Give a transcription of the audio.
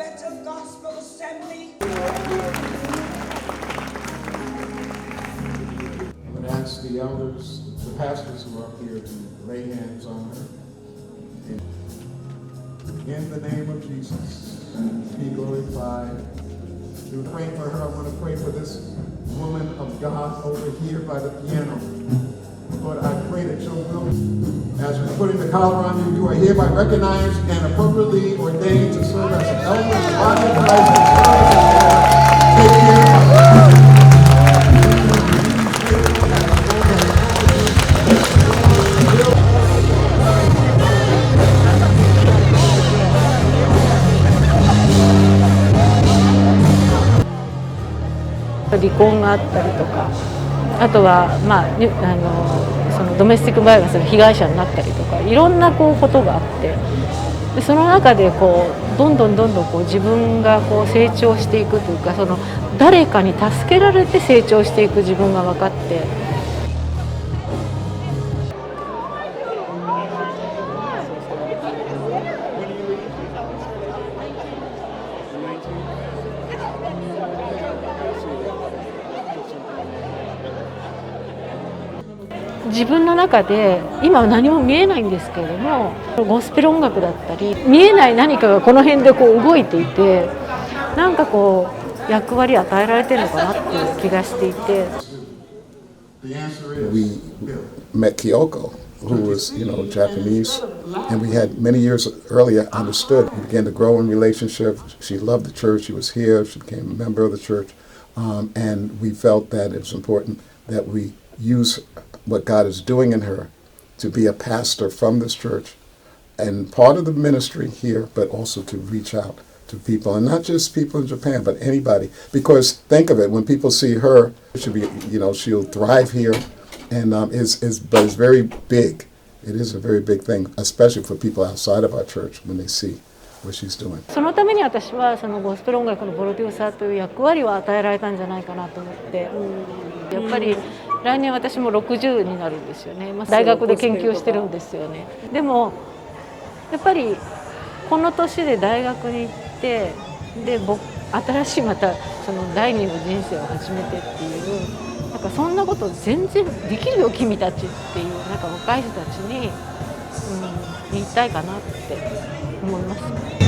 better gospel assembly. I would ask the elders, the pastors who are up here to lay hands on her. In the name of Jesus, be glorified. To pray for her, I want to pray for this woman of God over here by the piano. Lord, I pray that your will, as we're putting the collar on you, you are hereby recognized and appropriately ordained to serve as an elder in the body of Christ and take care of離婚があったりとか、あとは、そのドメスティックバイオレンスの被害者になったりとか、いろんなことがあって、でその中でどんどん自分が成長していくというか、その誰かに助けられて成長していく自分が分かって。自分の中で今は何も見えないんですけれども、ゴスペル音楽だったり見えない何かがこの辺で動いていて、なんか役割を与えられてるのかなっていう気がしていて。We met Kyoko, who was, Japanese, and we had many years earlier understood. We began to grow in relationship. She loved the church. She was here. She became a member of the church, and we felt that it was important that we use what God is doing in her to be a pastor from this church and part of the ministry here, but also to reach out to people, and not just people in Japan, but anybody. Because think of it, when people see her, she'll be, she'll thrive here, and but it's very big. It is a very big thing, especially for people outside of our church when they see what she's doing. そのために私はそのゴスペル音楽のプロデューサーという役割を与えられたんじゃないかなと思って、やっぱり来年私も60になるんですよね。大学で研究してるんですよね。でもやっぱりこの年で大学に行って、で新しいまたその第二の人生を始めてっていう、なんかそんなこと全然できるよ君たちっていう、なんか若い人たちに、言いたいかなって思います。